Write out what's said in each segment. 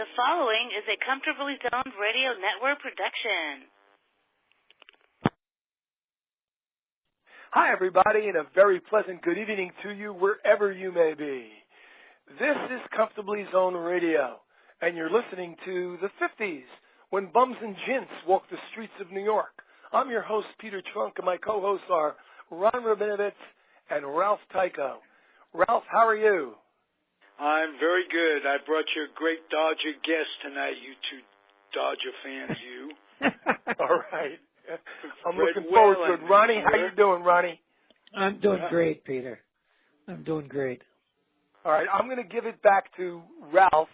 The following is a Comfortably Zoned Radio Network production. Hi, everybody, and a very pleasant good evening to you wherever you may be. This is Comfortably Zoned Radio, and you're listening to the 50s, when bums and jints walk the streets of New York. I'm your host, Peter Trunk, and my co-hosts are Ron Rabinoviz and Ralph Tyko. Ralph, how are you? I'm very good. I brought you a great Dodger guest tonight, you two Dodger fans, you. All right. I'm Fred looking forward Wallin to it. Ronnie, how you doing, Ronnie? I'm doing great, Peter. I'm doing great. All right, I'm going to give it back to Ralph.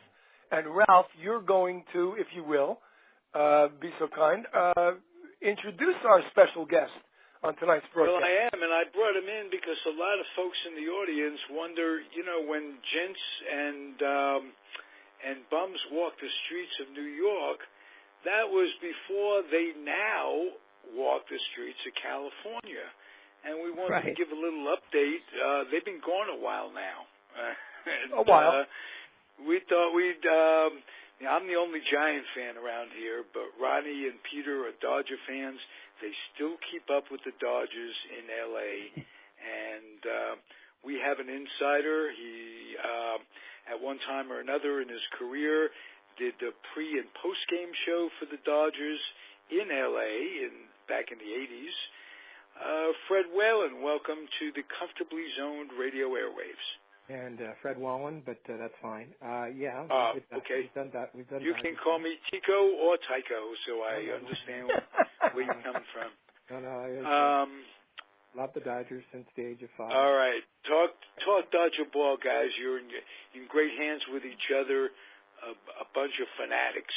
And Ralph, you're going to, if you will, be so kind, introduce our special guest on tonight's broadcast. Well, I am, and I brought him in because a lot of folks in the audience wonder, you know, when Jints and bums walk the streets of New York, that was before they now walk the streets of California. And we wanted to give a little update. They've been gone a while now. A while. We thought we'd, I'm the only Giant fan around here, but Ronnie and Peter are Dodger fans. They still keep up with the Dodgers in L.A., and we have an insider. He, at one time or another in his career, did the pre- and post-game show for the Dodgers in L.A. back in the 80s. Fred Wallin, welcome to the Comfortably Zoned Radio Airwaves. And Fred Wallin, but that's fine. Yeah. Okay. We've done that. You can call me Tyko or Tyko, so I understand where you're coming from. No, love the Dodgers since the age of 5. All right. Talk Dodger ball, guys. You're in great hands with each other, a bunch of fanatics.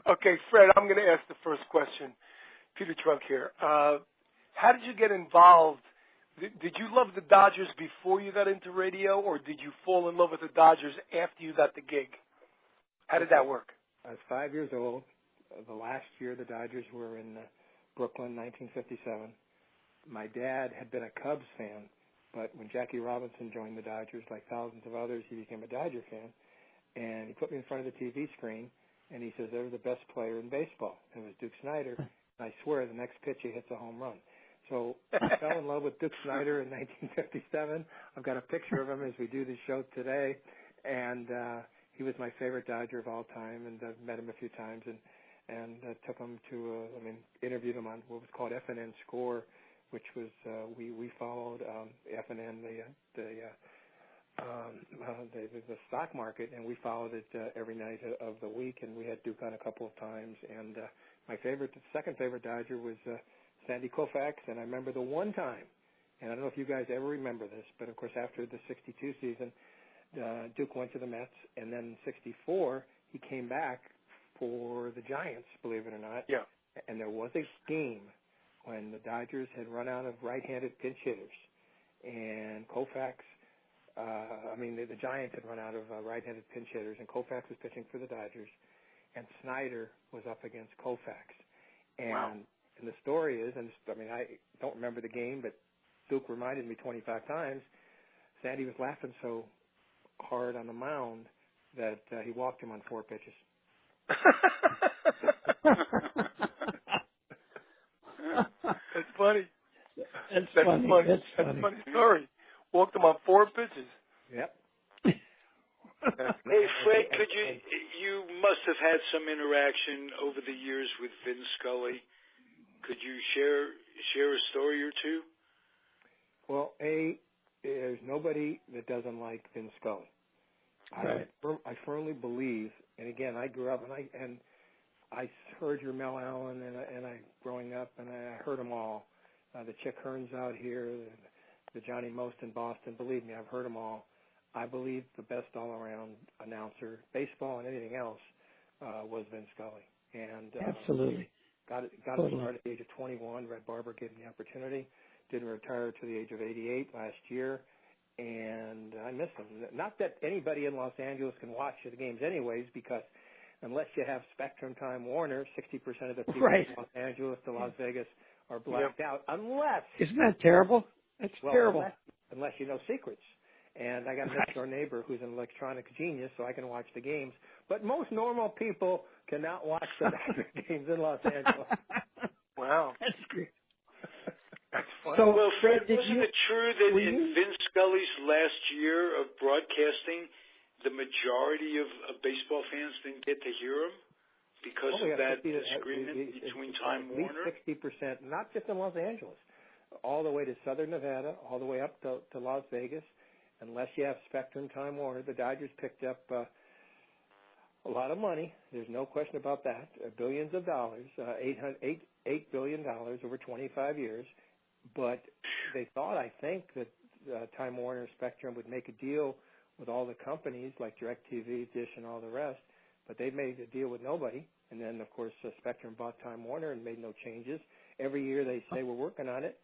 Okay, Fred, I'm going to ask the first question. Peter Trunk here. How did you get involved? Did you love the Dodgers before you got into radio, or did you fall in love with the Dodgers after you got the gig? How did that work? I was 5 years old. The last year the Dodgers were in Brooklyn, 1957. My dad had been a Cubs fan, but when Jackie Robinson joined the Dodgers, like thousands of others, he became a Dodger fan. And he put me in front of the TV screen, and he says, "They're the best player in baseball." And it was Duke Snider. And I swear the next pitch he hits a home run. So I fell in love with Duke Snider in 1957. I've got a picture of him as we do this show today. And he was my favorite Dodger of all time, and I've met him a few times and took him to, interviewed him on what was called FNN Score, which was, we followed FNN, the stock market, and we followed it every night of the week, and we had Duke on a couple of times. And my second favorite Dodger was Sandy Koufax, and I remember the one time, and I don't know if you guys ever remember this, but of course after the 62 season, Duke went to the Mets, and then in 64, he came back for the Giants, believe it or not. Yeah. And there was a game when the Dodgers had run out of right-handed pinch hitters, and Koufax, the Giants had run out of right-handed pinch hitters, and Koufax was pitching for the Dodgers, and Snyder was up against Koufax. And wow. And the story is, I don't remember the game, but Duke reminded me 25 times, Sandy was laughing so hard on the mound that he walked him on 4 pitches. That's funny. That's funny. That's a funny story. Walked him on 4 pitches. Yep. Hey, Fred, you must have had some interaction over the years with Vin Scully. Could you share a story or two? Well, there's nobody that doesn't like Vin Scully. Right. I firmly believe, and again, I grew up and I heard your Mel Allen and I growing up, and I heard them all. The Chick Hearns out here, the Johnny Most in Boston. Believe me, I've heard them all. I believe the best all-around announcer, baseball and anything else, was Vin Scully. And absolutely. Got it started at the age of 21. Red Barber gave me the opportunity. Didn't retire to the age of 88 last year, and I miss him. Not that anybody in Los Angeles can watch the games anyways, because unless you have Spectrum Time Warner, 60% of the people in Los Angeles to Las Vegas are blacked out. Unless... Isn't that terrible? It's terrible. Unless you know secrets. And I got a next door neighbor who's an electronics genius, so I can watch the games. But most normal people cannot watch the games in Los Angeles. Wow. That's great. That's fun. So, Well, Fred, did wasn't you, it true that were in you- Vince Scully's last year of broadcasting, the majority of baseball fans didn't get to hear him because of that disagreement between Time Warner? At least 60%, not just in Los Angeles, all the way to southern Nevada, all the way up to Las Vegas. Unless you have Spectrum Time Warner, the Dodgers picked up a lot of money. There's no question about that. Billions of dollars, $8 billion over 25 years. But they thought, I think, that Time Warner Spectrum would make a deal with all the companies like DirecTV, Dish, and all the rest. But they made a deal with nobody. And then, of course, Spectrum bought Time Warner and made no changes. Every year they say we're working on it.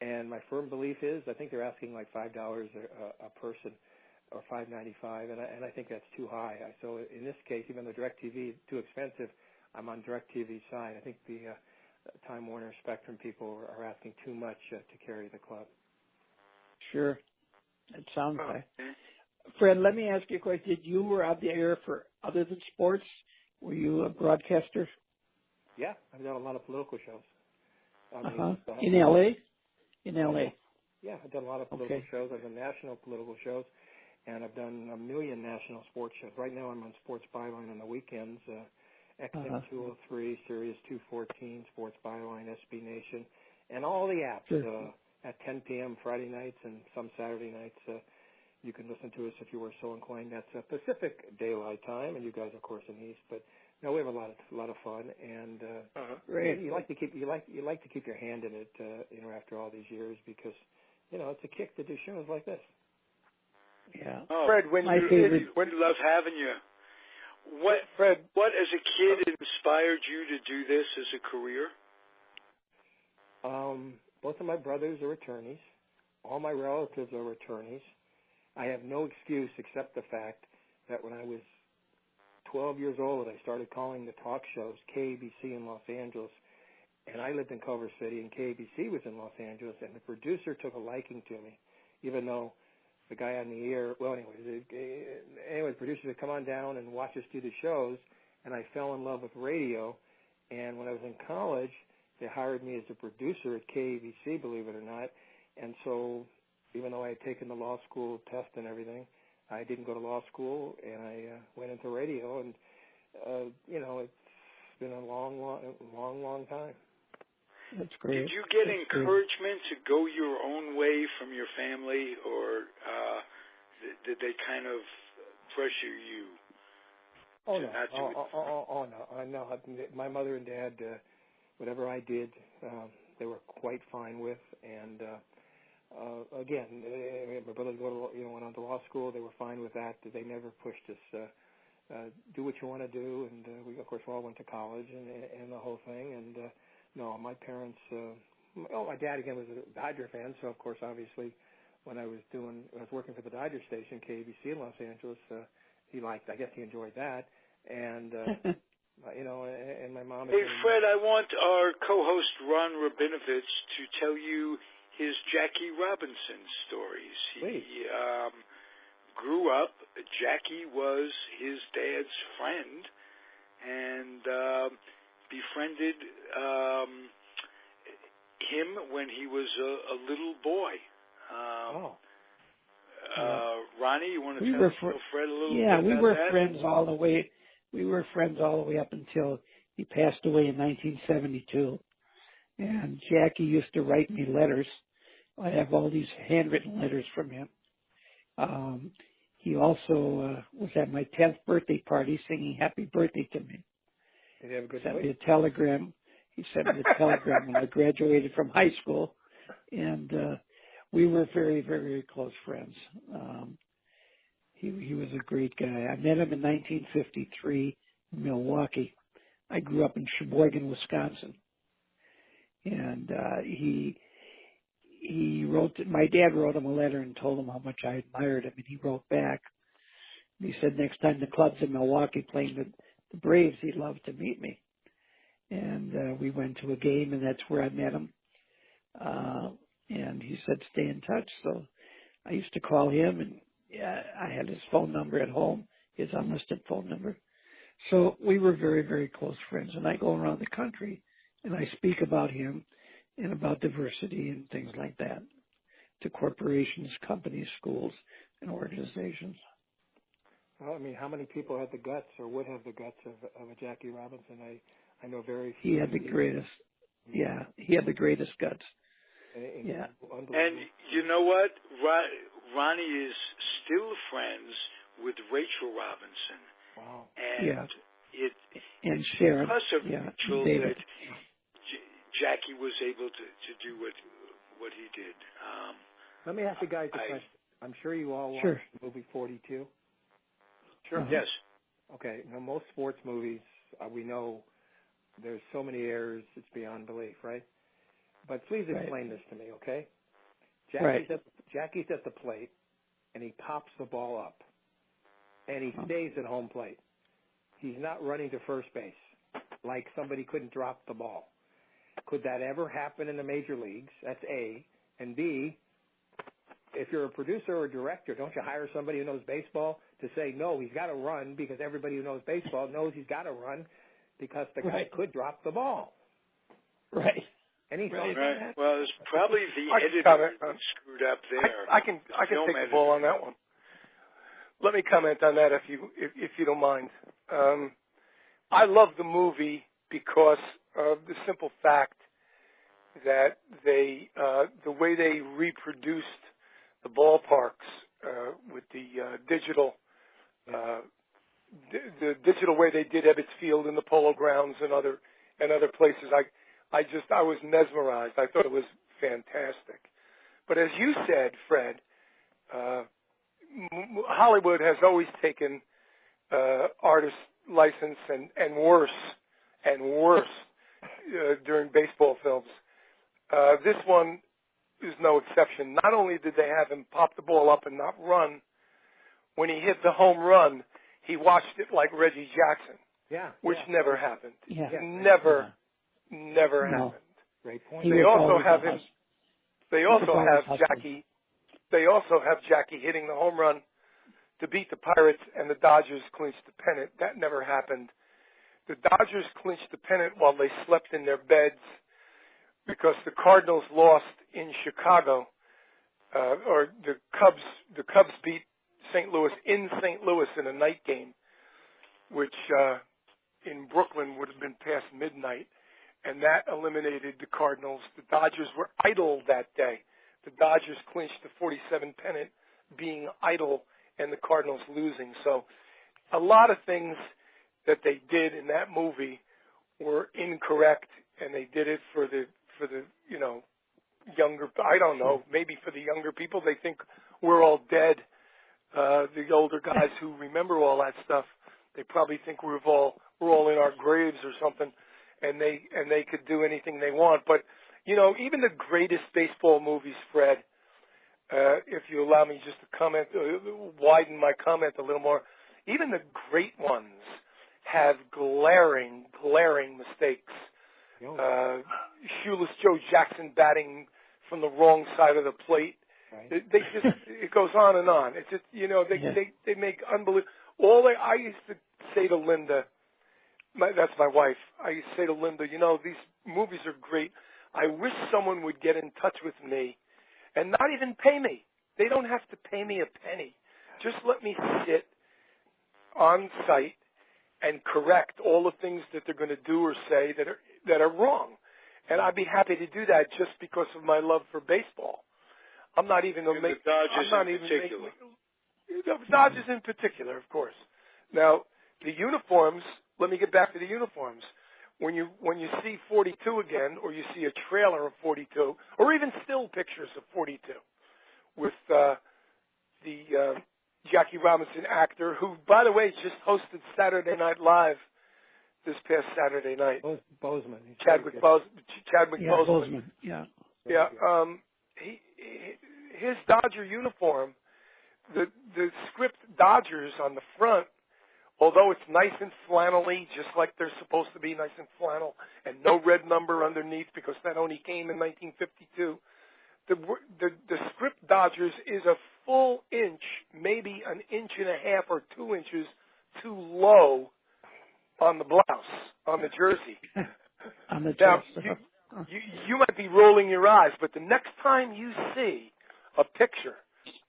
And my firm belief is, I think they're asking like $5 a person, or $5.95, and I think that's too high. So in this case, even though DirecTV is too expensive, I'm on DirecTV's side. I think the Time Warner Spectrum people are asking too much to carry the club. Sure. It sounds like. Fred, let me ask you a question. Did you were out the air for other than sports? Were you a broadcaster? Yeah, I've done a lot of political shows. In L.A.? In L.A.? Yeah, I've done a lot of political shows. I've done national political shows, and I've done a million national sports shows. Right now I'm on Sports Byline on the weekends, XM 203, Sirius 214, Sports Byline, SB Nation, and all the apps. Sure. At 10 p.m. Friday nights and some Saturday nights, you can listen to us if you were so inclined. That's Pacific Daylight Time, and you guys, of course, in the East. But no, we have a lot of fun, and you like to keep your hand in it, after all these years, because it's a kick to do shows like this. Yeah. Oh, Fred, we love having you. What as a kid inspired you to do this as a career? Both of my brothers are attorneys. All my relatives are attorneys. I have no excuse except the fact that when I was 12 years old, I started calling the talk shows KABC in Los Angeles, and I lived in Culver City, and KABC was in Los Angeles, and the producer took a liking to me, even though the guy on the air, the producer said, come on down and watch us do the shows, and I fell in love with radio, and when I was in college, they hired me as a producer at KABC, believe it or not, and so even though I had taken the law school test and everything, I didn't go to law school, and I went into radio, and, it's been a long time. That's great. Did you get encouragement to go your own way from your family, or did they kind of pressure you? Oh, no. No. My mother and dad, whatever I did, they were quite fine with, and again, my brothers went on to law school. They were fine with that. They never pushed us. Do what you want to do, and we, of course, all went to college and the whole thing. And no, my parents. My dad again was a Dodger fan, so of course, obviously, when I was working for the Dodger station, KABC in Los Angeles, I guess he enjoyed that, and. And my mom. Hey, Fred, I want our co-host Ron Rabinoviz to tell you his Jackie Robinson stories. He grew up. Jackie was his dad's friend, and befriended him when he was a little boy. Ronnie, you want to tell Fred a little bit about that? Yeah, we were friends all the way. We were friends all the way up until he passed away in 1972. And Jackie used to write me letters. I have all these handwritten letters from him. He also was at my 10th birthday party singing happy birthday to me. Did he have a good voice? He sent me a telegram when I graduated from high school. And we were very, very, very close friends. He was a great guy. I met him in 1953 in Milwaukee. I grew up in Sheboygan, Wisconsin. And my dad wrote him a letter and told him how much I admired him, and he wrote back. And he said next time the club's in Milwaukee playing the Braves, he'd love to meet me. And we went to a game, and that's where I met him. And he said, stay in touch. So I used to call him, and I had his phone number at home, his unlisted phone number. So we were very, very close friends. And I go around the country, and I speak about him and about diversity and things like that to corporations, companies, schools, and organizations. Well, I mean, how many people had the guts or would have the guts of a Jackie Robinson? I know very few. He had the greatest. Yeah, he had the greatest guts. Yeah. And you know what? Ronnie is still friends with Rachel Robinson. Wow. And and Sharon. Because of Rachel, David. that Jackie was able to do what he did. Let me ask you guys a question. I'm sure you all watched the movie 42. Sure. Yes. Okay. Now, most sports movies, we know there's so many errors, it's beyond belief, right? But please explain this to me, okay? Jackie's at the plate, and he pops the ball up, and he stays at home plate. He's not running to first base like somebody couldn't drop the ball. Could that ever happen in the major leagues? That's A. And B, if you're a producer or a director, don't you hire somebody who knows baseball to say, no, he's got to run, because everybody who knows baseball knows he's got to run because the guy could drop the ball. Right. Any thoughts on that? Well, it's probably the editor that screwed up there. I can take the ball on that one. Let me comment on that if you don't mind. I love the movie because of the simple fact that they the way they reproduced the ballparks with the digital the digital way they did Ebbets Field and the Polo Grounds and other places. I was mesmerized. I thought it was fantastic. But as you said, Fred, Hollywood has always taken artist license and worse during baseball films. This one is no exception. Not only did they have him pop the ball up and not run, when he hit the home run, he watched it like Reggie Jackson, which never happened. Yeah. Never happened. Great point. They also have him. They also have Jackie. They also have Jackie hitting the home run to beat the Pirates, and the Dodgers clinched the pennant. That never happened. The Dodgers clinched the pennant while they slept in their beds because the Cardinals lost in Chicago, or the Cubs beat St. Louis in St. Louis in a night game, which in Brooklyn would have been past midnight, and that eliminated the Cardinals. The Dodgers were idle that day. The Dodgers clinched the 47 pennant being idle and the Cardinals losing. So a lot of things that they did in that movie were incorrect, and they did it for the younger, I don't know, maybe for the younger people. They think we're all dead. The older guys who remember all that stuff, they probably think we're all in our graves or something, and they could do anything they want. But even the greatest baseball movies, Fred, if you allow me just to comment, widen my comment a little more, even the great ones have glaring mistakes. Shoeless Joe Jackson batting from the wrong side of the plate. Right. They just, it goes on and on. It's just, they make unbelievable. I used to say to Linda, that's my wife, I used to say to Linda, these movies are great. I wish someone would get in touch with me and not even pay me. They don't have to pay me a penny. Just let me sit on site and correct all the things that they're going to do or say that are wrong. And I'd be happy to do that just because of my love for baseball. I'm not even going to make. The Dodgers in particular, of course. Now, the uniforms. Let me get back to the uniforms. When you see 42 again, or you see a trailer of 42, or even still pictures of 42, with the Jackie Robinson actor, who, by the way, just hosted Saturday Night Live this past Saturday night. Bozeman. Chadwick Boseman. Bozeman. Yeah. Yeah. His Dodger uniform, the script Dodgers on the front, although it's nice and flannelly, just like they're supposed to be nice and flannel, and no red number underneath because that only came in 1952. The script Dodgers is a full inch, maybe an inch and a half or 2 inches too low on the blouse, on the jersey. On the Now, jersey. you might be rolling your eyes, but the next time you see a picture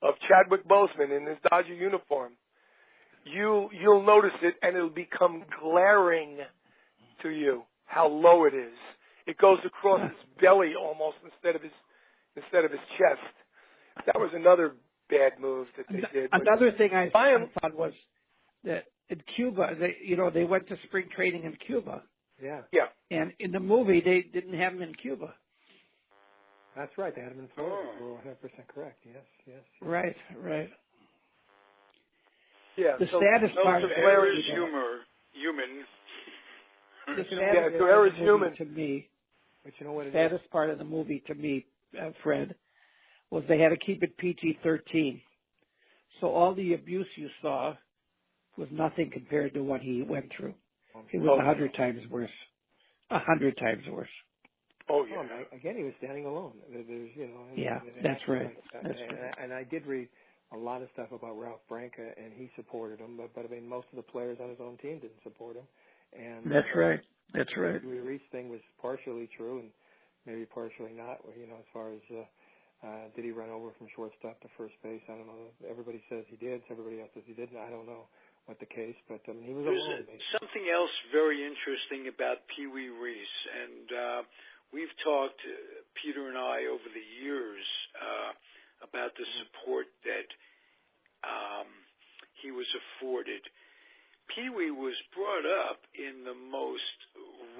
of Chadwick Boseman in his Dodger uniform, you'll notice it, and it'll become glaring to you how low it is. It goes across his belly almost instead of his chest. That was another bad move that they did. Another thing I thought was that in Cuba, they went to spring training in Cuba. Yeah. Yeah. And in the movie, they didn't have him in Cuba. That's right. They had him in Florida. You're 100% correct. Yes. Right. Yeah. The saddest part of error is human. The saddest part of the movie to me, but you know what? The saddest part of the movie to me, Fred, was they had to keep it PG-13. So all the abuse you saw was nothing compared to what he went through. It was 100 times worse. 100 times worse. Oh, yeah. Again, he was standing alone. There's, Yeah, that's right. And I did read a lot of stuff about Ralph Branca, and he supported him. But I mean, most of the players on his own team didn't support him. And that's right. The Reese thing was partially true, and maybe partially not. As far as did he run over from shortstop to first base? I don't know. Everybody says he did. Everybody else says he didn't. I don't know what the case, but I mean, he was alone. There's something else very interesting about Pee Wee Reese, and we've talked, Peter and I, over the years about the support that he was afforded. Pee Wee was brought up in the most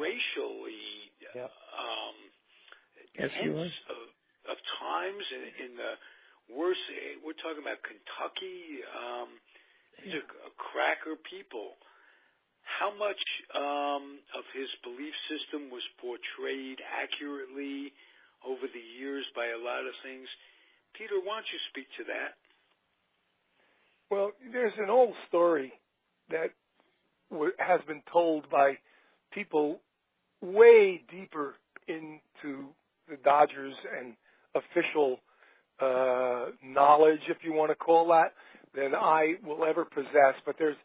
racially tense of times, in the worst. We're talking about Kentucky. These are cracker people. How much of his belief system was portrayed accurately over the years by a lot of things? Peter, why don't you speak to that? Well, there's an old story that has been told by people way deeper into the Dodgers and official knowledge, if you want to call that, than I will ever possess. But there's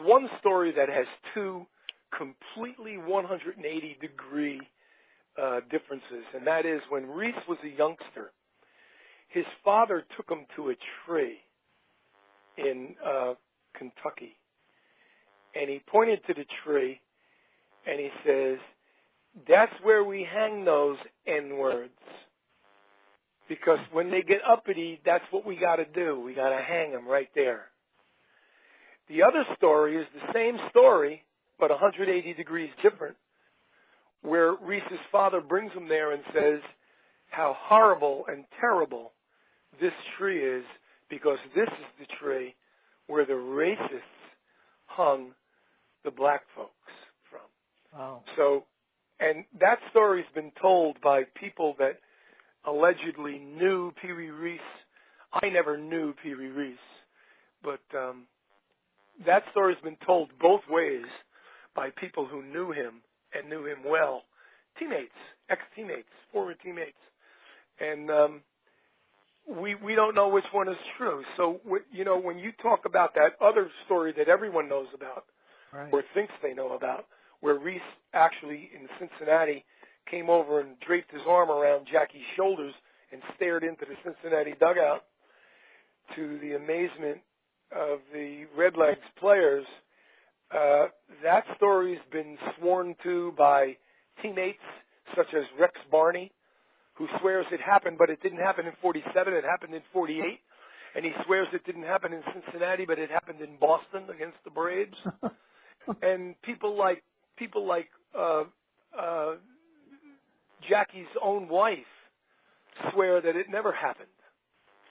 one story that has two completely 180-degree differences, and that is when Reese was a youngster, his father took him to a tree in Kentucky, and he pointed to the tree, and he says, "That's where we hang those N-words. Because when they get uppity, that's what we got to do. We got to hang them right there." The other story is the same story, but 180 degrees different, where Reese's father brings him there and says how horrible and terrible this tree is, because this is the tree where the racists hung the black folks from. Wow. So, and that story's been told by people that allegedly knew Pee Wee Reese. I never knew Pee Wee Reese, but that story's been told both ways by people who knew him and knew him well, teammates, ex-teammates, former teammates, and we don't know which one is true. So when you talk about that other story that everyone knows about, right, or thinks they know about, where Reese actually in Cincinnati came over and draped his arm around Jackie's shoulders and stared into the Cincinnati dugout to the amazement of the Redlegs players, that story's been sworn to by teammates such as Rex Barney, who swears it happened, but it didn't happen in 47, it happened in 48, and he swears it didn't happen in Cincinnati, but it happened in Boston against the Braves. And people like Jackie's own wife swear that it never happened.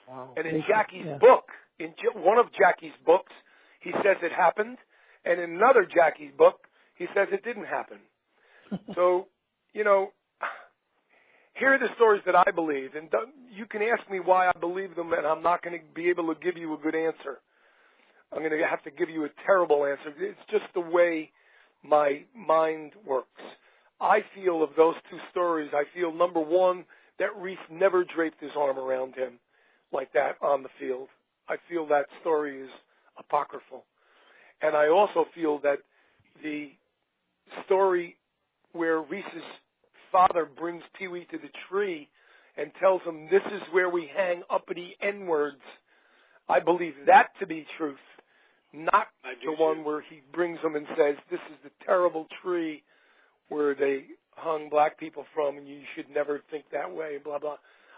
Wow. And in Jackie's book, in one of Jackie's books, he says it happened, and in another Jackie's book, he says it didn't happen. So, here are the stories that I believe, and you can ask me why I believe them, and I'm not going to be able to give you a good answer. I'm going to have to give you a terrible answer. It's just the way my mind works. I feel of those two stories, I feel, number one, that Reese never draped his arm around him like that on the field. I feel that story is apocryphal. And I also feel that the story where Reese's father brings Pee-wee to the tree and tells him, this is where we hang uppity N-words, I believe that to be truth, not the one where he brings them and says, this is the terrible tree where they hung black people from and you should never think that way, blah, blah.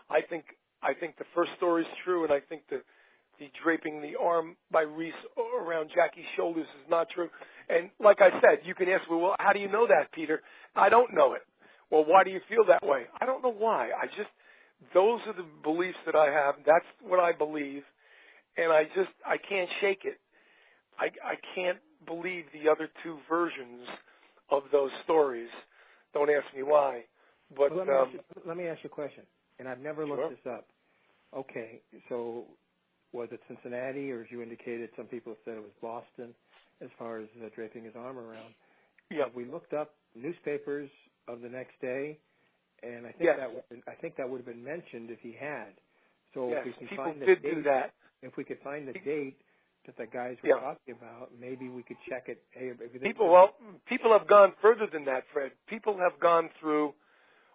I think the first story is true, and I think the draping the arm by Reese around Jackie's shoulders is not true. And like I said, you can ask me, well, how do you know that, Peter? I don't know it. Well, why do you feel that way? I don't know why. Those are the beliefs that I have. That's what I believe. And I can't shake it. I can't believe the other two versions of those stories. Don't ask me why. But well, let me ask you a question. And I've never looked this up. Okay, so was it Cincinnati, or as you indicated, some people said it was Boston, as far as draping his arm around? Yeah. We looked up newspapers of the next day, and I think that would have been mentioned if he had. So if we can find the date, do that. If we could find the date that the guys were talking about, maybe we could check it. Hey, people have gone further than that, Fred. People have gone through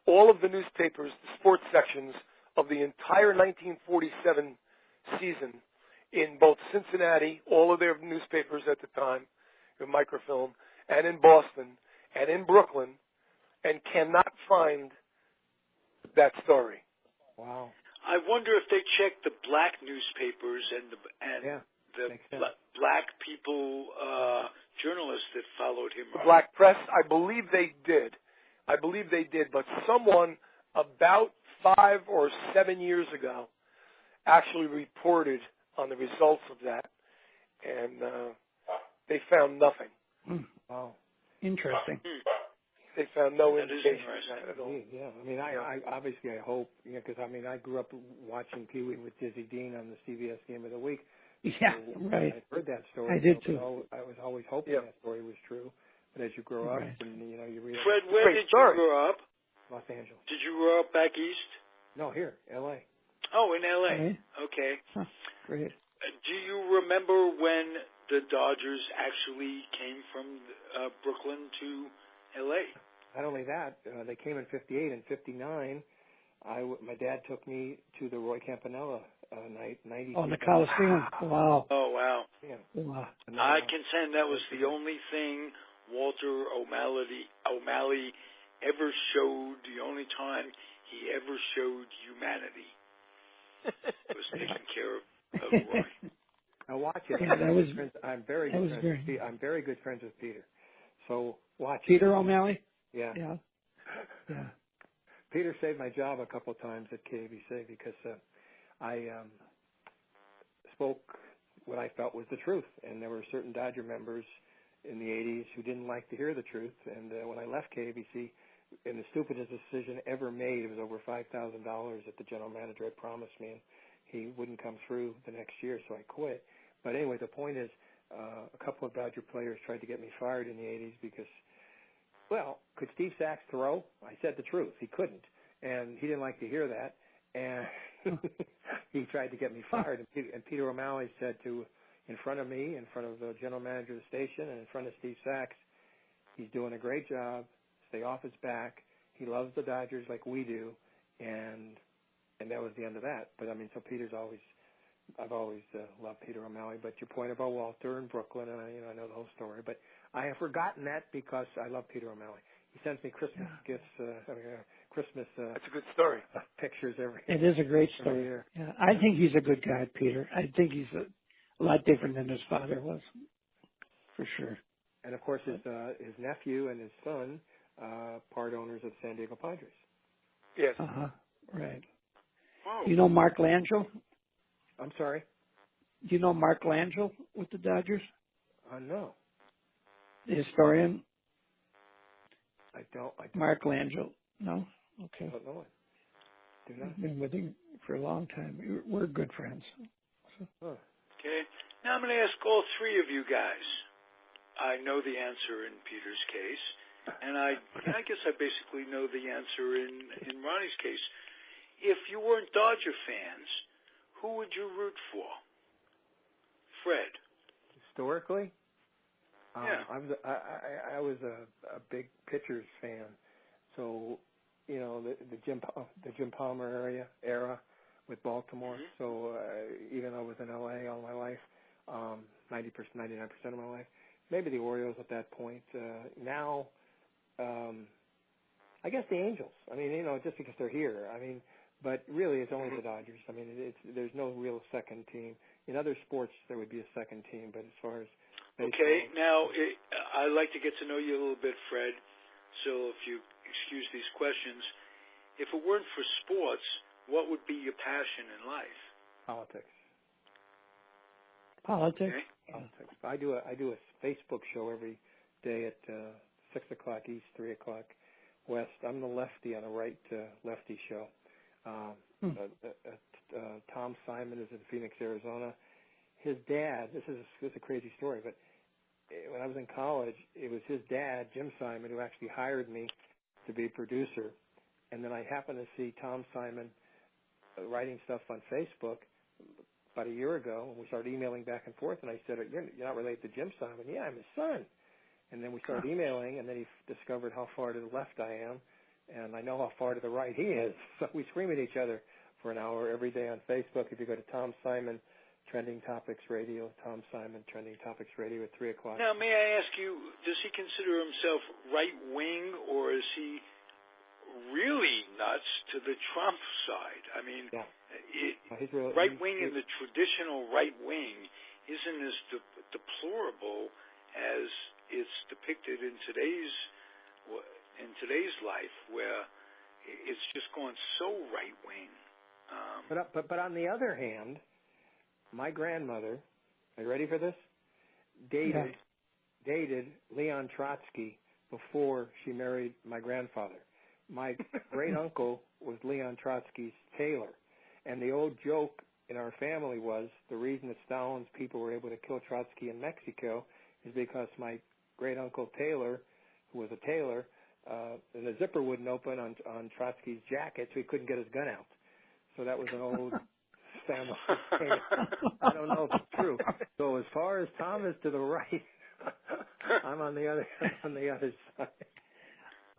all of the newspapers, the sports sections of the entire 1947 season in both Cincinnati, all of their newspapers at the time, in microfilm, and in Boston, and in Brooklyn, and cannot find that story. Wow. I wonder if they checked the black newspapers and the black people, journalists that followed him. The black press, I believe they did. But someone about 5 or 7 years ago actually reported on the results of that, and they found nothing. Wow. Interesting. They found no indication at all. Yeah, I mean, I obviously I hope, because I grew up watching Pee-wee with Dizzy Dean on the CBS Game of the Week. Yeah, so right. I heard that story. I did too. I was always hoping that story was true. But as you grow up, and you read. Fred, where did you grow up? Los Angeles. Did you grow up back east? No, here, L.A. Oh, in L.A. Right. Okay. Huh. Great. Do you remember when the Dodgers actually came from Brooklyn to L.A.? Not only that, they came in 58 and 59. My dad took me to the Roy Campanella night, 90. Oh, in the Coliseum. Wow. Oh, wow. Yeah. Wow. I contend that was the only thing Walter O'Malley ever showed, the only time he ever showed humanity. Was taking care of Roy. Now watch it. Yeah, I'm very good friends with Peter. So watch Peter it. O'Malley? Yeah. Peter saved my job a couple of times at KABC because I spoke what I felt was the truth, and there were certain Dodger members in the 80s who didn't like to hear the truth. And when I left KABC, in the stupidest decision ever made, it was over $5,000 that the general manager had promised me, and he wouldn't come through the next year, so I quit. But anyway, the point is, a couple of Dodger players tried to get me fired in the 80s because, well, could Steve Sachs throw? I said the truth. He couldn't, and he didn't like to hear that, and he tried to get me fired. And Peter O'Malley said in front of me, in front of the general manager of the station, and in front of Steve Sachs, he's doing a great job. Stay off his back. He loves the Dodgers like we do, and that was the end of that. But I mean, so I've always loved Peter O'Malley. But your point about Walter and Brooklyn, and I know the whole story. But I have forgotten that because I love Peter O'Malley. He sends me Christmas gifts, Christmas. That's a good story. Pictures every. It is a great story. Year. Yeah, I think he's a good guy, Peter. I think he's a lot different than his father was, for sure. And of course, his nephew and his son, part owners of San Diego Padres. Yes. Right. Whoa. You know Mark Langell? I'm sorry? Do you know Mark Langell with the Dodgers? No. The historian? I don't. Mark Langell. No? Okay. I don't know it. Do not. I've been with him for a long time. We're good friends. So. Huh. Okay. Now I'm going to ask all three of you guys. I know the answer in Peter's case, and I guess I basically know the answer in Ronnie's case. If you weren't Dodger fans, who would you root for? Fred. Historically? Yeah. I was a big pitchers fan. So, you know, the Jim Palmer era with Baltimore. Mm-hmm. So even though I was in L.A. all my life, 99% of my life, maybe the Orioles at that point. Now, I guess the Angels. I mean, you know, just because they're here. I mean, but really it's only the Dodgers. I mean, there's no real second team. In other sports, there would be a second team, but as far as baseball, okay, now I'd like to get to know you a little bit, Fred. So if you excuse these questions, if it weren't for sports, what would be your passion in life? Politics. Politics. Okay. Politics. I do a Facebook show every day at 6 o'clock East, 3 o'clock West. I'm the lefty on a right lefty show. Tom Simon is in Phoenix, Arizona. His dad, this is a crazy story, but when I was in college, it was his dad, Jim Simon, who actually hired me to be a producer. And then I happened to see Tom Simon writing stuff on Facebook about a year ago, and we started emailing back and forth, and I said, you're not related to Jim Simon. Yeah, I'm his son. And then we started emailing, and then he discovered how far to the left I am, and I know how far to the right he is. So we scream at each other for an hour every day on Facebook. If you go to Tom Simon Trending Topics Radio, Tom Simon Trending Topics Radio at 3 o'clock. Now, may I ask you, does he consider himself right-wing, or is he really nuts to the Trump side? I mean, yeah. Right-wing and the traditional right-wing isn't as deplorable as it's depicted in today's life, where it's just gone so right-wing. But on the other hand, my grandmother, are you ready for this? Dated Leon Trotsky before she married my grandfather. My great uncle was Leon Trotsky's tailor, and the old joke in our family was the reason that Stalin's people were able to kill Trotsky in Mexico is because my great uncle Taylor, who was a tailor, and the zipper wouldn't open on Trotsky's jacket, so he couldn't get his gun out. So that was an old family thing. I don't know if it's true. So as far as Tom is to the right, I'm on the other side.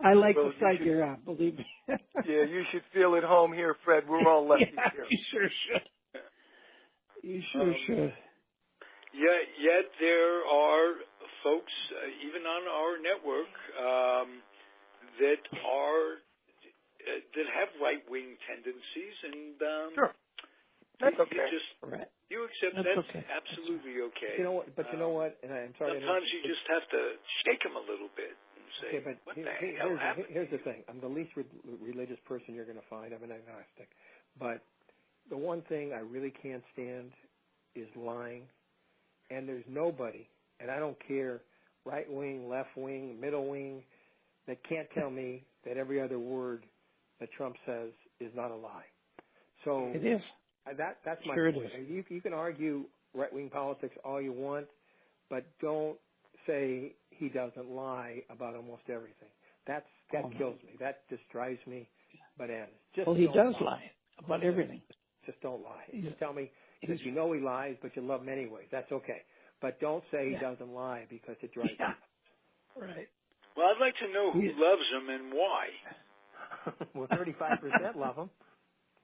I like the side you're on, believe me. Yeah, you should feel at home here, Fred. We're all lefties here. You sure should. You sure should. Yet there are folks, even on our network, that have right-wing tendencies, and sure, that's okay. You accept that's okay. Absolutely okay. You know what? But you know what? And I'm sorry. Sometimes you just have to shake them a little bit and say, okay, but "What the hell happened?" Here's the thing. I'm the least religious person you're going to find. I'm an agnostic, but the one thing I really can't stand is lying. And there's nobody, and I don't care, right wing, left wing, middle wing, that can't tell me that every other word that Trump says is not a lie. So it is. That's my sure point. You can argue right wing politics all you want, but don't say he doesn't lie about almost everything. That kills me. That just drives me bananas. He does lie about everything. Just don't lie. Just tell me. Because you know he lies, but you love him anyways. That's okay. But don't say he doesn't lie because it drives you. Right. Well, I'd like to know who loves him and why. Well, 35% love him.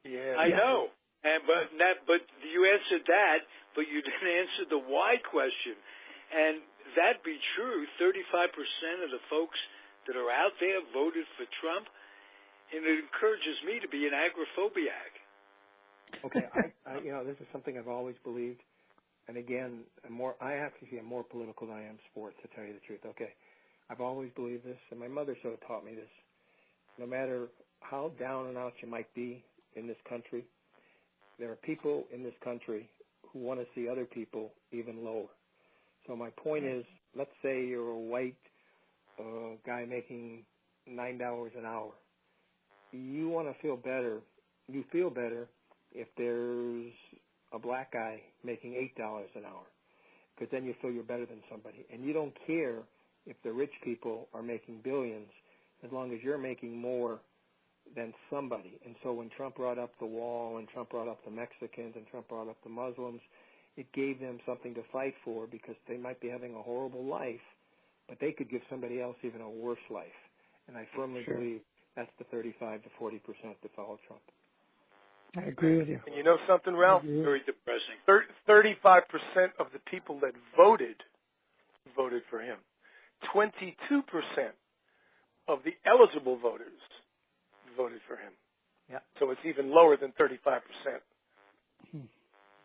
Yeah. I know. But you answered that, but you didn't answer the why question. And that be true, 35% of the folks that are out there voted for Trump, and it encourages me to be an agoraphobiac. Okay, this is something I've always believed, and again, I'm more political than I am sports, to tell you the truth. Okay, I've always believed this, and my mother sort of taught me this. No matter how down and out you might be in this country, there are people in this country who want to see other people even lower. So my point is, let's say you're a white guy making $9 an hour. You want to feel better. You feel better if there's a black guy making $8 an hour, because then you feel you're better than somebody. And you don't care if the rich people are making billions, as long as you're making more than somebody. And so when Trump brought up the wall and Trump brought up the Mexicans and Trump brought up the Muslims, it gave them something to fight for because they might be having a horrible life, but they could give somebody else even a worse life. And I firmly believe that's the 35 to 40% that follow Trump. I agree with you. And you know something, Ralph? Very depressing. 35% of the people that voted for him. 22% of the eligible voters voted for him. Yeah. So it's even lower than 35%.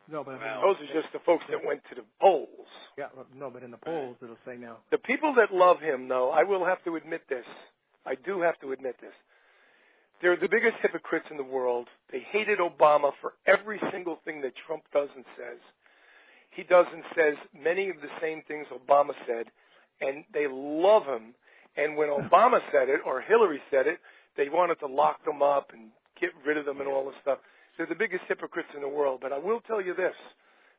No, but Those are just the folks that went to the polls. Yeah, no, but in the polls it'll say now. The people that love him, though, I will have to admit this. I do have to admit this. They're the biggest hypocrites in the world. They hated Obama for every single thing that Trump does and says. He does and says many of the same things Obama said, and they love him. And when Obama said it or Hillary said it, they wanted to lock them up and get rid of them and all this stuff. They're the biggest hypocrites in the world. But I will tell you this.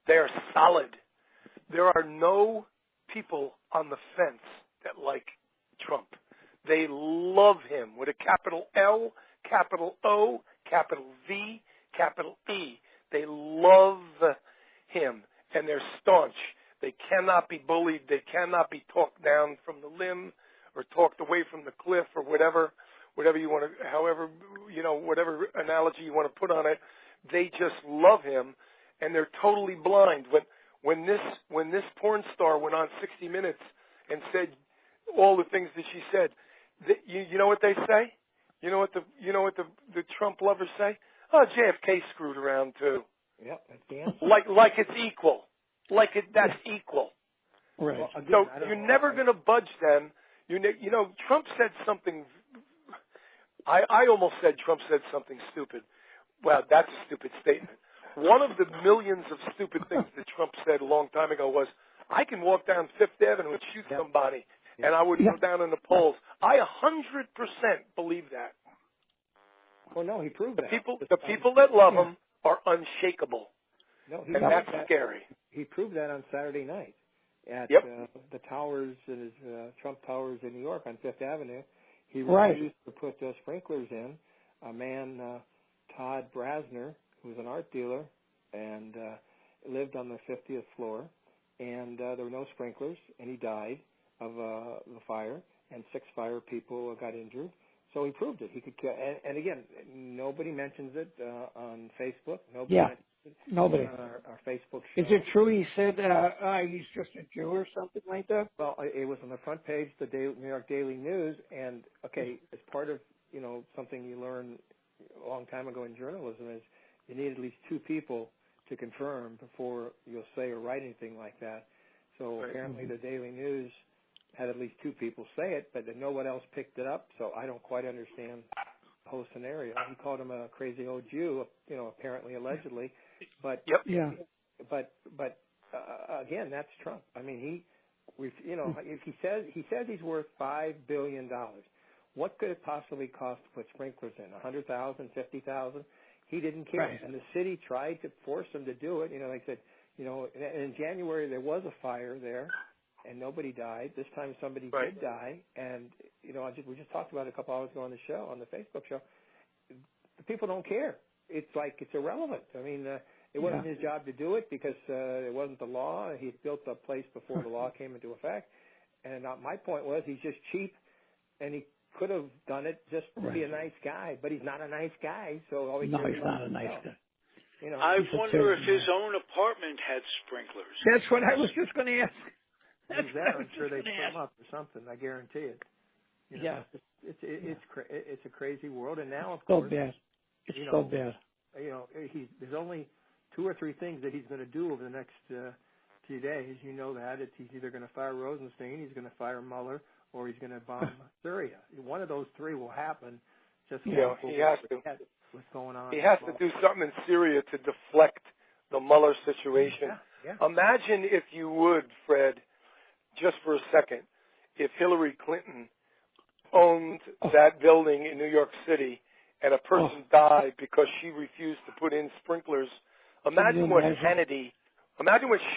They are solid. There are no people on the fence that like Trump. They love him with a capital L, capital O, capital V, capital E. They love him, and they're staunch. They cannot be bullied. They cannot be talked down from the limb or talked away from the cliff or whatever you want to, however, whatever analogy you want to put on it. They just love him, and they're totally blind. When this porn star went on 60 Minutes and said all the things that she said, you know what they say? You know what the Trump lovers say? Oh, JFK screwed around too. Yep, that's the answer. Like it's equal. That's equal. Right. Well, again, So you're never going to budge them. Trump said something. I almost said Trump said something stupid. Well, that's a stupid statement. One of the millions of stupid things that Trump said a long time ago was, I can walk down Fifth Avenue and shoot somebody, and I would go down in the polls. I 100% believe that. Well, no, he proved that. The people that love him are unshakable, and that's scary. He proved that on Saturday night at the towers, Trump Towers in New York on Fifth Avenue. He refused to put sprinklers in. A man, Todd Brasner, who was an art dealer and lived on the 50th floor, and there were no sprinklers, and he died of the fire, and 6 fire people got injured. So he proved it. He could, and again, nobody mentions it on Facebook. Nobody. On our Facebook show. Is it true he said he's just a Jew or something like that? Well, it was on the front page of the New York Daily News, and as part of something you learn a long time ago in journalism is you need at least 2 people to confirm before you'll say or write anything like that. So apparently the Daily News had at least 2 people say it, but then no one else picked it up. So I don't quite understand the whole scenario. He called him a crazy old Jew, apparently, allegedly. But again, that's Trump. I mean, if he says he's worth $5 billion, what could it possibly cost to put sprinklers in? $100,000, $50,000? He didn't care, and the city tried to force him to do it. They said, in January there was a fire there, and nobody died. This time somebody did die, and we just talked about it a couple hours ago on the show, on the Facebook show. The people don't care. It's like it's irrelevant. I mean, it wasn't his job to do it because it wasn't the law. He built a place before the law came into effect, and my point was he's just cheap, and he could have done it just to be a nice guy, but he's not a nice guy. So he's not a nice guy. I wonder if his own apartment had sprinklers. That's what I was just going to ask. I'm sure they put him up or something. I guarantee it. It's a crazy world, and now of course, It's so bad. There's only 2 or 3 things that he's going to do over the next few days. You know that he's either going to fire Rosenstein, he's going to fire Mueller, or he's going to bomb Syria. One of those 3 will happen. Just he has to. What's going on? He has to do something in Syria to deflect the Mueller situation. Imagine if you would, Fred, just for a second, if Hillary Clinton owned that building in New York City and a person died because she refused to put in sprinklers. Imagine what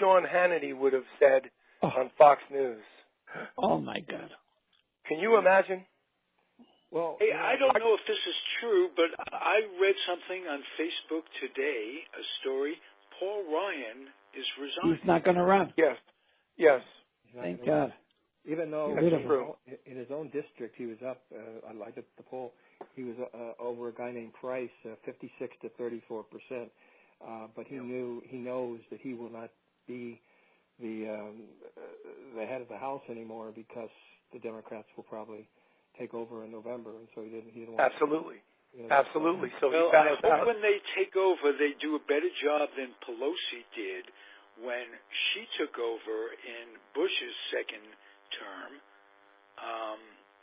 Sean Hannity would have said on Fox News. Oh, my God. Can you imagine? Well, hey, I don't know if this is true, but I read something on Facebook today, a story. Paul Ryan is resigning. He's not going to run. Yes. Yes. Thank God. Even though in his own district he was up, I looked at the poll, he was over a guy named Price, 56 to 34%. But he knows that he will not be the head of the House anymore because the Democrats will probably take over in November, and so he didn't want Absolutely. to, Absolutely. So well, I hope when they take over, they do a better job than Pelosi did when she took over in Bush's second term,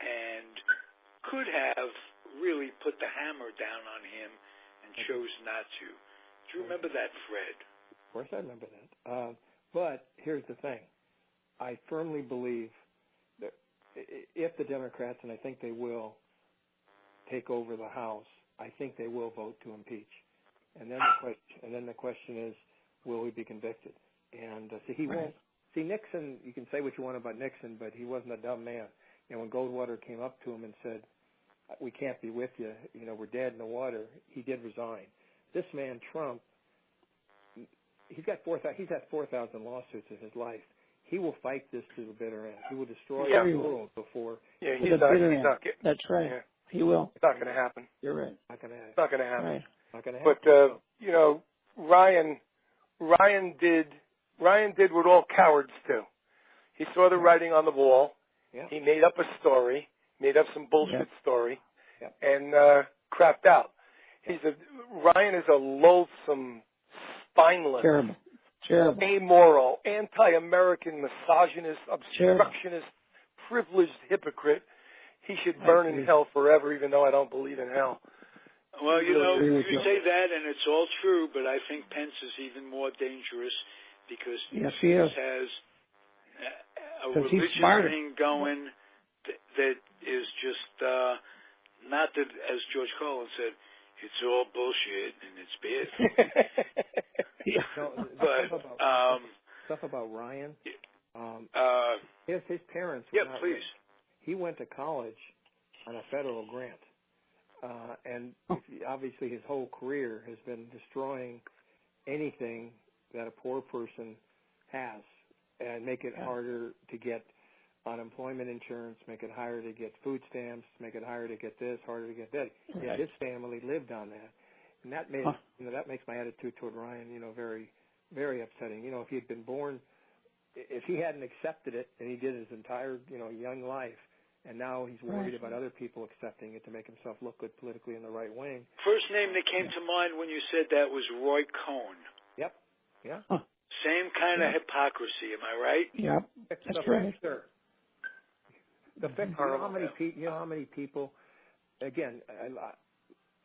and could have really put the hammer down on him and chose not to. Do you remember that, Fred? Of course I remember that. But here's the thing. I firmly believe that if the Democrats, and I think they will, take over the House, I think they will vote to impeach. And then the question is, will he be convicted? And he won't. See, Nixon, you can say what you want about Nixon, but he wasn't a dumb man. And when Goldwater came up to him and said, we can't be with you, we're dead in the water, he did resign. This man, Trump, he's had 4,000 lawsuits in his life. He will fight this to the bitter end. He will destroy the world before. Yeah, he's not. That's right. Yeah. He will. It's not going to happen. You're right. It's not going to happen. Right. Not going to happen. But Ryan did what all cowards do. He saw the writing on the wall. Yeah. He made up a story, made up some bullshit story, and crapped out. Ryan is a loathsome, spineless, terrible, amoral, anti-American, misogynist, obstructionist, privileged hypocrite. He should burn in hell forever, even though I don't believe in hell. Well, you say that, and it's all true, but I think Pence is even more dangerous because Pence has a religious thing going that is just not that, as George Carlin said, it's all bullshit and it's bad. But stuff about Ryan. His parents. Yeah, please. Rich. He went to college on a federal grant, and obviously his whole career has been destroying anything that a poor person has, and make it harder to get unemployment insurance, make it harder to get food stamps, make it harder to get this, harder to get that. Right. Yeah, his family lived on that, and that made that makes my attitude toward Ryan, very, very upsetting. If he had been born, if he hadn't accepted it, and he did his entire, young life, and now he's worried about other people accepting it to make himself look good politically in the right wing. First name that came to mind when you said that was Roy Cohn. Yep. Yeah. Same kind of hypocrisy, am I right? Yep. That's right. Sir. The fix, how many people, again,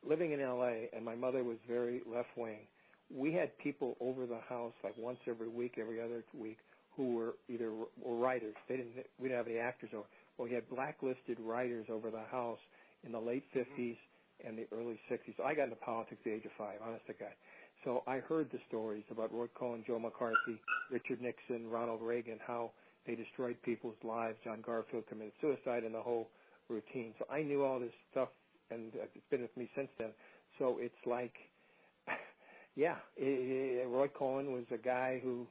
living in L.A., and my mother was very left-wing, we had people over the house like once every week, every other week, who were either writers. We didn't have any actors over. Well, we had blacklisted writers over the house in the late 50s and the early 60s. So I got into politics at the age of 5, honest to God. So I heard the stories about Roy Cohn, Joe McCarthy, Richard Nixon, Ronald Reagan, how they destroyed people's lives. John Garfield committed suicide, and the whole routine. So I knew all this stuff, and it's been with me since then. So it's like, Roy Cohn was a guy who,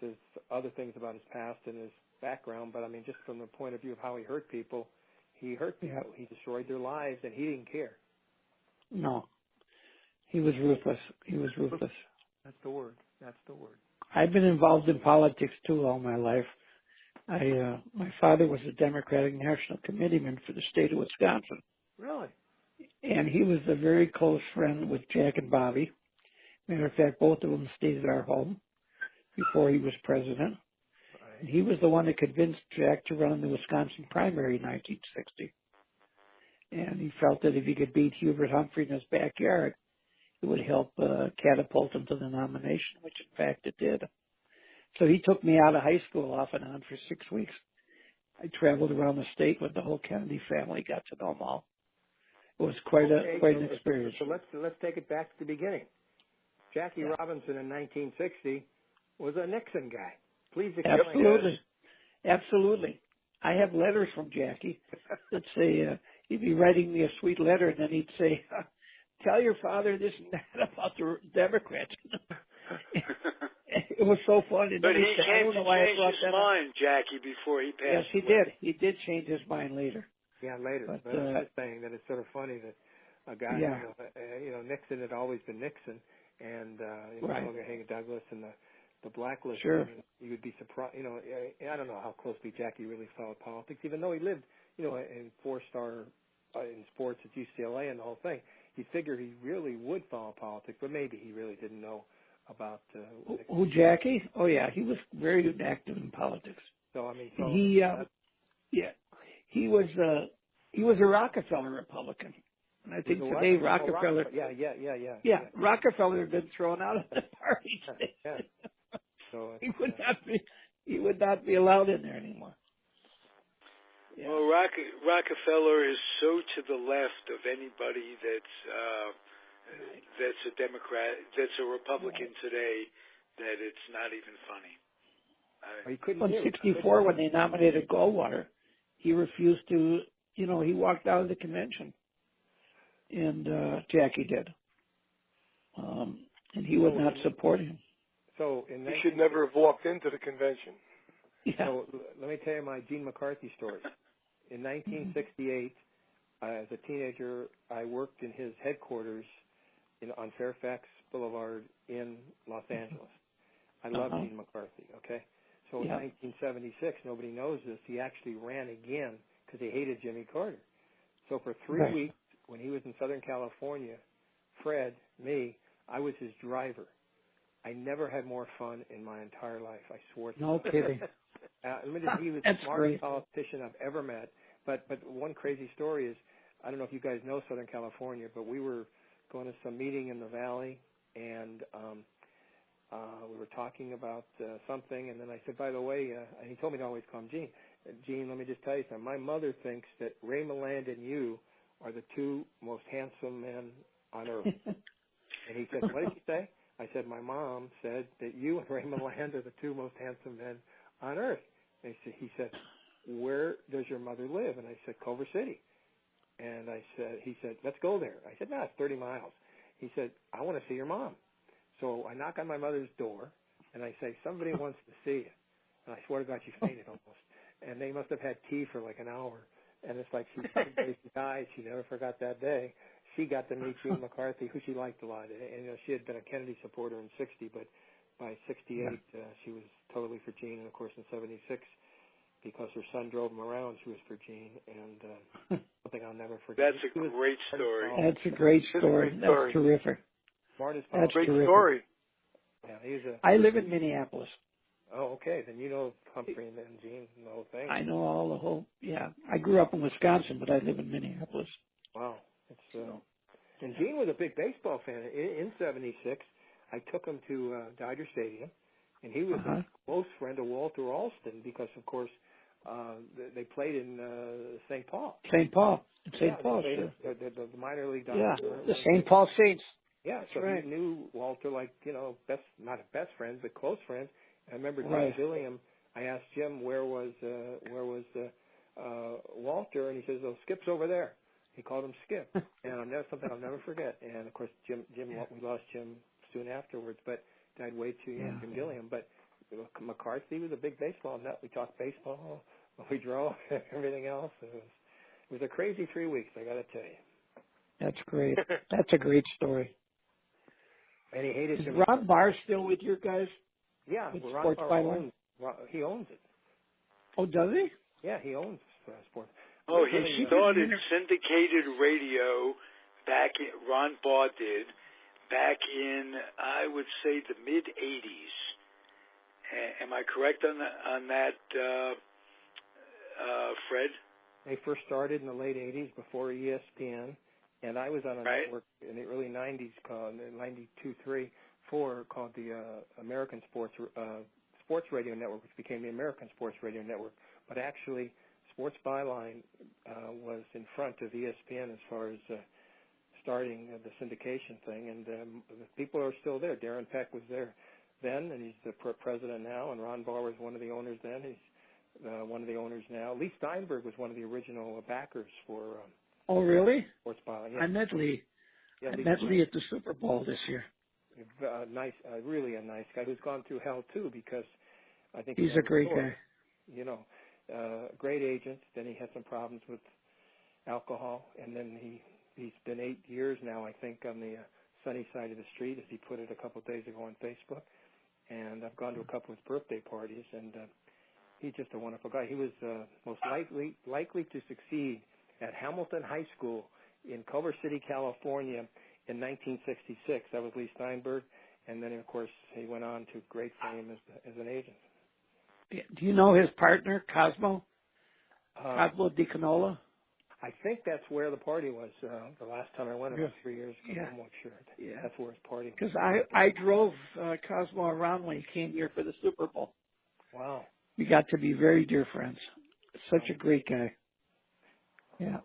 there's other things about his past and his background, but I mean, just from the point of view of how he hurt people, he hurt people. Yeah. He destroyed their lives, and he didn't care. No. He was ruthless. That's the word. I've been involved in politics, too, all my life. My father was a Democratic National Committeeman for the state of Wisconsin. Really? And he was a very close friend with Jack and Bobby. Matter of fact, both of them stayed at our home before he was president. Right. And he was the one that convinced Jack to run in the Wisconsin primary in 1960. And he felt that if he could beat Hubert Humphrey in his backyard, it would help catapult him to the nomination, which in fact it did. So he took me out of high school off and on for 6 weeks. I traveled around the state with the whole Kennedy family, got to know them all. It was quite an experience. So let's take it back to the beginning. Jackie Robinson in 1960 was a Nixon guy. Please explain. Absolutely. I have letters from Jackie that say he'd be writing me a sweet letter, and then he'd say, "Tell your father this and that about the Democrats." It was so fun. And but he said, came to change his mind, Jackie, before he passed. Yes, he did. He did change his mind later. Yeah, later. But I was just saying that it's sort of funny that a guy, Nixon had always been Nixon, and Hagen Douglas and the blacklist. Sure. I mean, you would be surprised. I don't know how closely Jackie really followed politics, even though he lived, in 4-star in sports at UCLA and the whole thing. You'd figure he really would follow politics, but maybe he really didn't know about. Who, Jackie? Oh yeah, he was very active in politics. So I mean, he was a Rockefeller Republican. And I think today Rockefeller. Yeah. Rockefeller had been thrown out of the party. Yeah. So he would not be allowed in there anymore. Yeah. Well, Rockefeller is so to the left of anybody that's a Democrat, that's a Republican today, that it's not even funny. In '64, when they nominated Goldwater, he refused to. He walked out of the convention. And Jackie did, and he would not support him. So he should never have walked into the convention. Yeah. So let me tell you my Gene McCarthy story. In 1968, as a teenager, I worked in his headquarters on Fairfax Boulevard in Los Angeles. I love Gene McCarthy. Okay, so in 1976, nobody knows this. He actually ran again because he hated Jimmy Carter. So for 3 weeks. When he was in Southern California, Fred, me, I was his driver. I never had more fun in my entire life. I swore to you. No kidding. He was the smartest politician I've ever met. But one crazy story is, I don't know if you guys know Southern California, but we were going to some meeting in the Valley, and we were talking about something, and then I said, by the way, and he told me to always call him Gene. Gene, let me just tell you something. My mother thinks that Ray Milland and you are the two most handsome men on earth. And he said, what did you say? I said, my mom said that you and Ray Milland are the two most handsome men on earth. And he said, where does your mother live? And I said, Culver City. And he said, let's go there. I said, no, it's 30 miles. He said, I want to see your mom. So I knock on my mother's door, and I say, somebody wants to see you. And I swear to God, she fainted almost. And they must have had tea for like an hour. And it's like she died. She never forgot that day. She got to meet Gene McCarthy, who she liked a lot. And she had been a Kennedy supporter in '60, but by '68, she was totally for Gene. And of course, in '76, because her son drove him around, she was for Gene. And something I'll never forget. That's a great story. That's a great story. That's terrific. Smartest That's a great story. Yeah, I live in Minneapolis. Oh, okay. Then you know Humphrey and Gene and the whole thing. I know all the whole. Yeah, I grew up in Wisconsin, but I live in Minneapolis. Wow, and Gene was a big baseball fan. In '76, I took him to Dodger Stadium, and he was a close friend of Walter Alston because, of course, they played in St. Paul. St. Paul, sure. The minor league Dodgers. Yeah, the St. Paul Saints. Yeah, so right. He knew Walter like not best friends, but close friends. I remember Jim Gilliam. I asked Jim where was Walter, and he says, "Oh, Skip's over there." He called him Skip, and something I'll never forget. And of course, Jim, we lost Jim soon afterwards, but died way too young. Jim Gilliam, but McCarthy was a big baseball nut. We talked baseball, we drove, everything else. It was a crazy 3 weeks. I got to tell you. That's great. That's a great story. And he hated. Is Ron Barr still with your guys? Yeah, Sports Byline. He owns it. Oh, does he? Yeah, he owns sports. Oh, he started syndicated radio Ron Barr did, back in, I would say, the mid-'80s. Am I correct on that, Fred? They first started in the late '80s before ESPN, and I was on a network in the early '90s called 92.3, 4 called the American Sports Radio Network, which became the American Sports Radio Network. But actually, Sports Byline was in front of ESPN as far as starting the syndication thing, and the people are still there. Darren Peck was there then, and he's the president now, and Ron Barr was one of the owners then. He's one of the owners now. Lee Steinberg was one of the original backers for Oh, really? Sports bar. Yeah. I met Lee. Yeah, I met Lee at the Super Bowl this year. Nice, really a nice guy who's gone through hell too, because I think he's a great guy. You know, great agent. Then he had some problems with alcohol, and then he's been 8 years now, I think, on the sunny side of the street, as he put it a couple of days ago on Facebook. And I've gone to a couple of his birthday parties, and he's just a wonderful guy. He was most likely to succeed at Hamilton High School in Culver City, California, in 1966. That was Lee Steinberg, and then, of course, he went on to great fame as an agent. Do you know his partner, Cosmo? Cosmo DiCanola? I think that's where the party was the last time I went, about 3 years ago. Yeah. I'm not sure. Yeah. That's where his party was. Because I drove Cosmo around when he came here for the Super Bowl. Wow. We got to be very dear friends. Such a great guy. Yeah.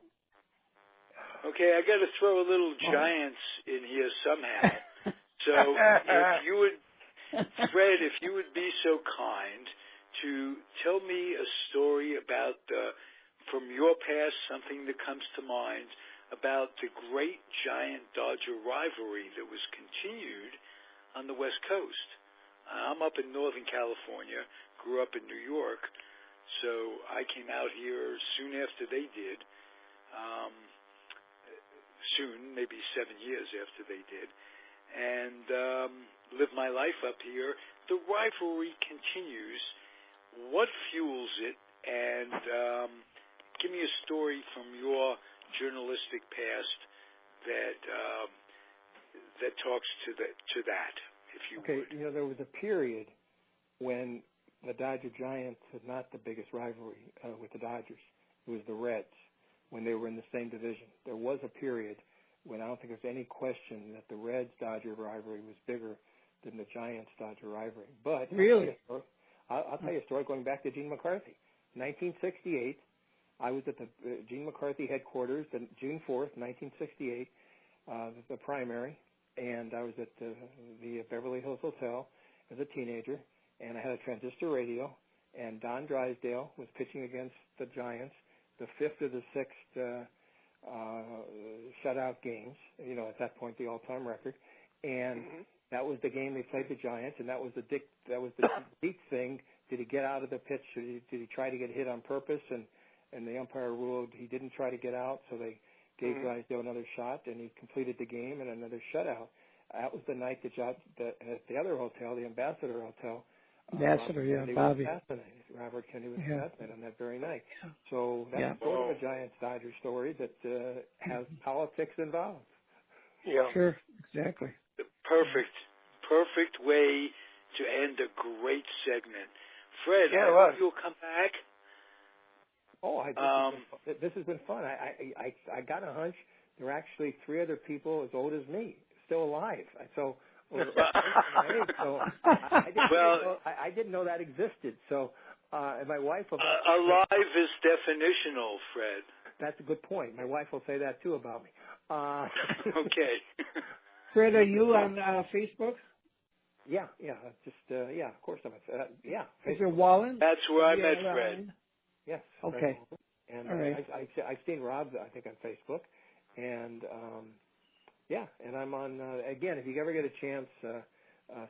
Okay, I got to throw a little Giants in here somehow. So if you would, Fred, if you would be so kind to tell me a story about from your past, something that comes to mind about the great Giant-Dodger rivalry that was continued on the West Coast. I'm up in Northern California, grew up in New York, so I came out here soon after they did. Soon, maybe 7 years after they did, and lived my life up here. The rivalry continues. What fuels it? And give me a story from your journalistic past that talks to that, if you would. You know, there was a period when the Dodger-Giants had not the biggest rivalry with the Dodgers. It was the Reds, when they were in the same division. There was a period when I don't think there's any question that the Reds-Dodger rivalry was bigger than the Giants-Dodger rivalry. But really, I'll tell you a story going back to Gene McCarthy. 1968, I was at the Gene McCarthy headquarters, June 4th, 1968, the primary, and I was at the Beverly Hills Hotel as a teenager, and I had a transistor radio, and Don Drysdale was pitching against the Giants, the fifth or the sixth shutout games, you know, at that point the all-time record, and that was the game they played the Giants, and that was the deep thing. Did he get out of the pitch? Did he try to get hit on purpose? And the umpire ruled he didn't try to get out, so they gave Drysdale another shot, and he completed the game and another shutout. That was the night at the other hotel, the Ambassador Hotel. Bobby. Robert Kennedy was assassinated on that very night. So that's sort of a Giants-Dodger story that has politics involved. Yeah. Sure, exactly. Perfect way to end a great segment. Fred, I hope you'll come back. Oh, this has been fun. I got a hunch there are actually 3 other people as old as me still alive. So I didn't know that existed. So, and my wife alive is definitional, Fred. That's a good point. My wife will say that too about me. Okay. Fred, are you on Facebook? Yeah, of course I'm on. Is it Wallin? That's where I met Fred. Yes. Okay. And all right. I've seen Rob, I think, on Facebook, and and I'm on again. If you ever get a chance,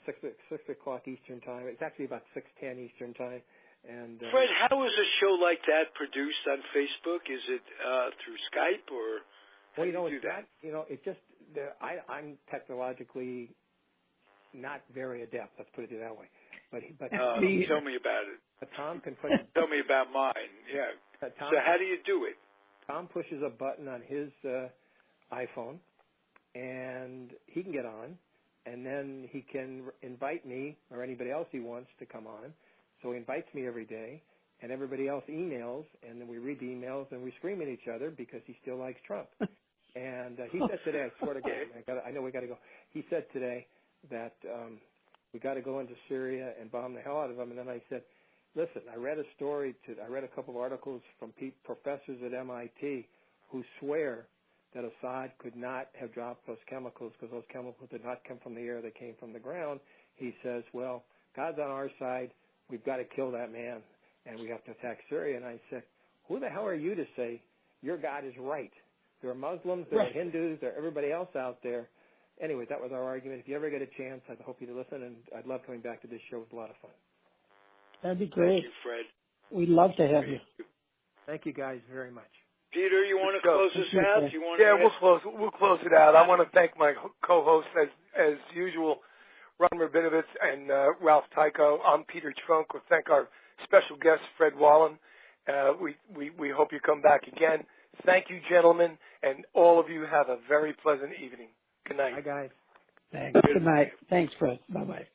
6 o'clock Eastern time. It's actually about 6:10 Eastern time. And Fred, how is a show like that produced on Facebook? Is it through Skype or? Well, you know, it's just I'm technologically not very adept. Let's put it that way. But tell me about it. Tom can push. Tell me about mine. Yeah. So how do you do it? Tom pushes a button on his iPhone, and he can get on, and then he can invite me or anybody else he wants to come on. So he invites me every day, and everybody else emails, and then we read the emails and we scream at each other because he still likes Trump. And he said today, I swear to God, I know we got to go. He said today that we got to go into Syria and bomb the hell out of them. And then I said, listen, I read a couple of articles from professors at MIT who swear that Assad could not have dropped those chemicals because those chemicals did not come from the air, they came from the ground. He says, well, God's on our side. We've got to kill that man, and we have to attack Syria. And I said, who the hell are you to say your God is right There are Muslims, there are Hindus, there are everybody else out there. Anyway, that was our argument. If you ever get a chance, I hope you to listen, and I'd love coming back to this show. It was a lot of fun. That'd be great. Thank you, Fred. We'd love to have you. Thank you guys very much. Peter, you want to close us out? We'll close it out. I want to thank my co-hosts as usual, Ron Rabinoviz and Ralph Tyko. I'm Peter Trunk. We'll thank our special guest, Fred Wallin. We hope you come back again. Thank you, gentlemen, and all of you have a very pleasant evening. Good night. Bye, guys. Thanks. Good night. Thanks, Fred. Bye-bye.